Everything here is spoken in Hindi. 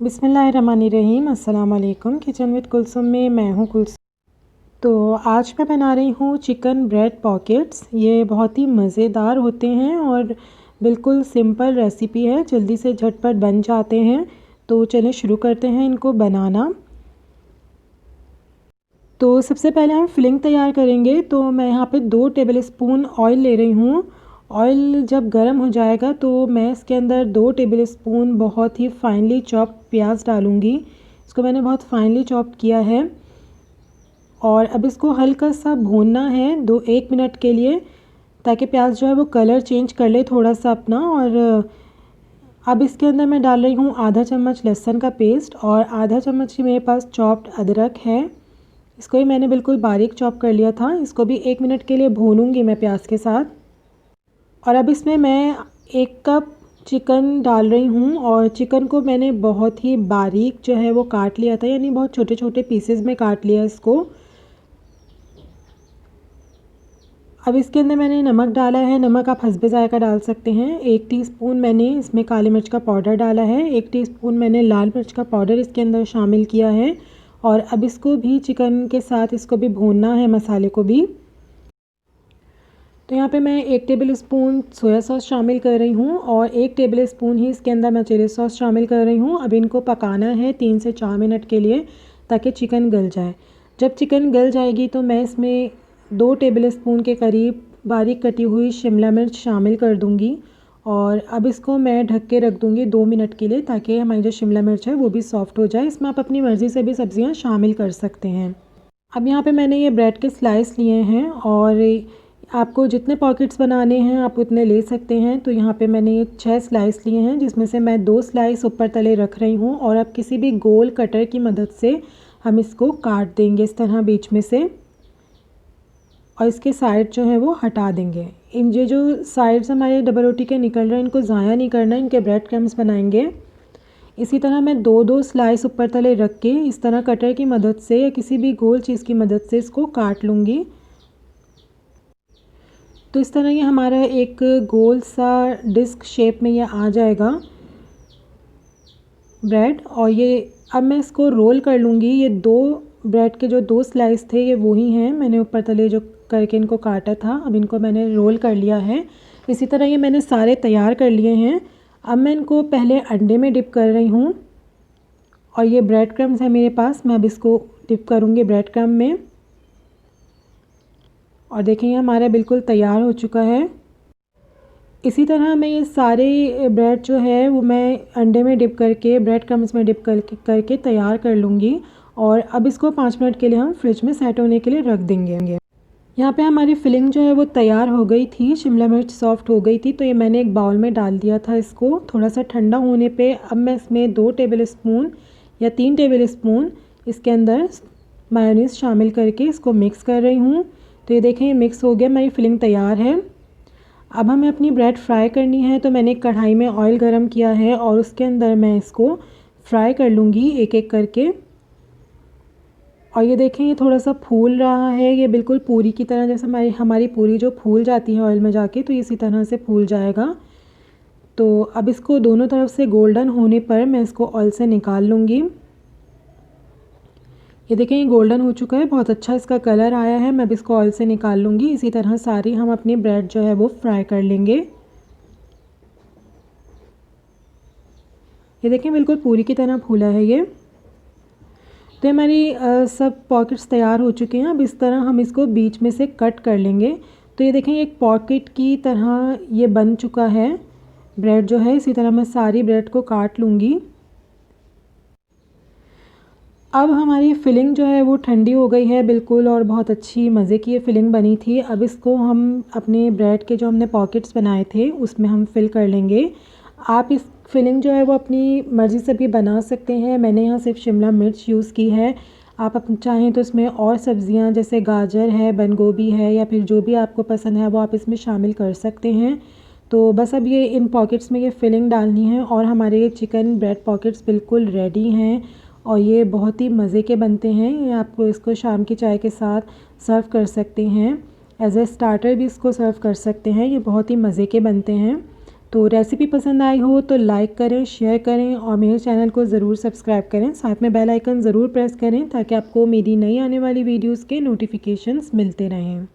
बिस्मिल्लाहिर्रहमानिर्रहीम। अस्सलाम वालेकुम। किचन विद कुलसुम में मैं हूँ कुलसुम। तो आज मैं बना रही हूँ चिकन ब्रेड पॉकेट्स। ये बहुत ही मज़ेदार होते हैं और बिल्कुल सिंपल रेसिपी है, जल्दी से झटपट बन जाते हैं। तो चलें शुरू करते हैं इनको बनाना। तो सबसे पहले हम फिलिंग तैयार करेंगे। तो मैं यहाँ पे 2 टेबलस्पून ऑयल ले रही हूँ। ऑयल जब गर्म हो जाएगा तो मैं इसके अंदर 2 टेबलस्पून बहुत ही फाइनली चॉप प्याज डालूँगी। इसको मैंने बहुत फाइनली चॉप किया है और अब इसको हल्का सा भूनना है 1 मिनट के लिए, ताकि प्याज जो है वो कलर चेंज कर ले थोड़ा सा अपना। और अब इसके अंदर मैं डाल रही हूँ आधा चम्मच लहसुन का पेस्ट और आधा चम्मच ही मेरे पास चॉप्ड अदरक है। इसको ही मैंने बिल्कुल बारीक चॉप कर लिया था। इसको भी 1 मिनट के लिए भूनूंगी मैं प्याज के साथ। और अब इसमें मैं 1 कप चिकन डाल रही हूँ और चिकन को मैंने बहुत ही बारीक जो है वो काट लिया था, यानी बहुत छोटे छोटे पीसेस में काट लिया इसको। अब इसके अंदर मैंने नमक डाला है। नमक आप हस्बे ज़ायका डाल सकते हैं। 1 टीस्पून मैंने इसमें काली मिर्च का पाउडर डाला है। 1 टीस्पून मैंने लाल मिर्च का पाउडर इसके अंदर शामिल किया है। और अब इसको भी चिकन के साथ इसको भी भूनना है, मसाले को भी। तो यहाँ पे मैं 1 टेबलस्पून सोया सॉस शामिल कर रही हूँ और 1 टेबलस्पून ही इसके अंदर मैं चिली सॉस शामिल कर रही हूँ। अब इनको पकाना है 3 से 4 मिनट के लिए, ताकि चिकन गल जाए। जब चिकन गल जाएगी तो मैं इसमें 2 टेबलस्पून के करीब बारीक कटी हुई शिमला मिर्च शामिल कर दूँगी। और अब इसको मैं ढक के रख दूँगी 2 मिनट के लिए, ताकि हमारी जो शिमला मिर्च है वो भी सॉफ्ट हो जाए। इसमें आप अपनी मर्ज़ी से भी सब्ज़ियाँ शामिल कर सकते हैं। अब यहाँ पे मैंने ये ब्रेड के स्लाइस लिए हैं और आपको जितने पॉकेट्स बनाने हैं आप उतने ले सकते हैं। तो यहाँ पे मैंने ये 6 स्लाइस लिए हैं, जिसमें से मैं 2 स्लाइस ऊपर तले रख रही हूँ। और अब किसी भी गोल कटर की मदद से हम इसको काट देंगे इस तरह बीच में से, और इसके साइड जो है वो हटा देंगे। इन ये जो साइड्स हमारे डबल रोटी के निकल रहे हैं, इनको ज़ाया नहीं करना, इनके ब्रेड क्रम्स बनाएंगे। इसी तरह मैं 2-2 स्लाइस ऊपर तले रख के इस तरह कटर की मदद से या किसी भी गोल चीज़ की मदद से इसको काट लूँगी। तो इस तरह ये हमारा एक गोल सा डिस्क शेप में ये आ जाएगा ब्रेड। और ये अब मैं इसको रोल कर लूँगी। ये 2 ब्रेड के जो 2 स्लाइस थे ये वही हैं, मैंने ऊपर तले जो करके इनको काटा था। अब इनको मैंने रोल कर लिया है। इसी तरह ये मैंने सारे तैयार कर लिए हैं। अब मैं इनको पहले अंडे में डिप कर रही हूँ और ये ब्रेड क्रम्स है मेरे पास, मैं अब इसको डिप करूँगी ब्रेड क्रम्ब में। और देखें ये हमारा बिल्कुल तैयार हो चुका है। इसी तरह मैं ये सारे ब्रेड जो है वो मैं अंडे में डिप करके ब्रेड क्रम्स में डिप करके तैयार कर लूँगी। और अब इसको 5 मिनट के लिए हम फ्रिज में सेट होने के लिए रख देंगे। यहाँ पे हमारी फिलिंग जो है वो तैयार हो गई थी, शिमला मिर्च सॉफ्ट हो गई थी। तो ये मैंने एक बाउल में डाल दिया था इसको। थोड़ा सा ठंडा होने पे अब मैं इसमें 2 टेबलस्पून या 3 टेबलस्पून इसके अंदर मायोनीज़ शामिल करके इसको मिक्स कर रही हूँ। तो ये देखें ये मिक्स हो गया, मेरी फिलिंग तैयार है। अब हमें अपनी ब्रेड फ्राई करनी है। तो मैंने एक कढ़ाई में ऑयल गरम किया है और उसके अंदर मैं इसको फ्राई कर लूँगी एक एक करके। और ये देखें ये थोड़ा सा फूल रहा है, ये बिल्कुल पूरी की तरह, जैसे हमारी पूरी जो फूल जाती है ऑयल में जाके, तो इसी तरह से फूल जाएगा। तो अब इसको दोनों तरफ से गोल्डन होने पर मैं इसको ऑयल से निकाल लूँगी। ये देखें ये गोल्डन हो चुका है, बहुत अच्छा इसका कलर आया है। मैं अब इसको ऑयल से निकाल लूँगी। इसी तरह सारी हम अपनी ब्रेड जो है वो फ्राई कर लेंगे। ये देखें बिल्कुल पूरी की तरह फूला है ये। तो हमारी सब पॉकेट्स तैयार हो चुके हैं। अब इस तरह हम इसको बीच में से कट कर लेंगे। तो ये देखें एक पॉकेट की तरह ये बन चुका है ब्रेड जो है। इसी तरह मैं सारी ब्रेड को काट लूँगी। अब हमारी फिलिंग जो है वो ठंडी हो गई है बिल्कुल, और बहुत अच्छी मज़े की ये फिलिंग बनी थी। अब इसको हम अपने ब्रेड के जो हमने पॉकेट्स बनाए थे उसमें हम फिल कर लेंगे। आप इस फिलिंग जो है वो अपनी मर्ज़ी से भी बना सकते हैं। मैंने यहाँ सिर्फ शिमला मिर्च यूज़ की है। आप चाहें तो इसमें और सब्ज़ियाँ जैसे गाजर है, बंद गोभी है, या फिर जो भी आपको पसंद है वो आप इसमें शामिल कर सकते हैं। तो बस अब ये इन पॉकेट्स में ये फिलिंग डालनी है और हमारे ये चिकन ब्रेड पॉकेट्स बिल्कुल रेडी हैं। और ये बहुत ही मज़े के बनते हैं। ये आपको इसको शाम की चाय के साथ सर्व कर सकते हैं, एज ए स्टार्टर भी इसको सर्व कर सकते हैं। ये बहुत ही मज़े के बनते हैं। तो रेसिपी पसंद आई हो तो लाइक करें, शेयर करें और मेरे चैनल को ज़रूर सब्सक्राइब करें। साथ में बेल आइकन ज़रूर प्रेस करें ताकि आपको मेरी नई आने वाली वीडियोस के नोटिफिकेशंस मिलते रहें।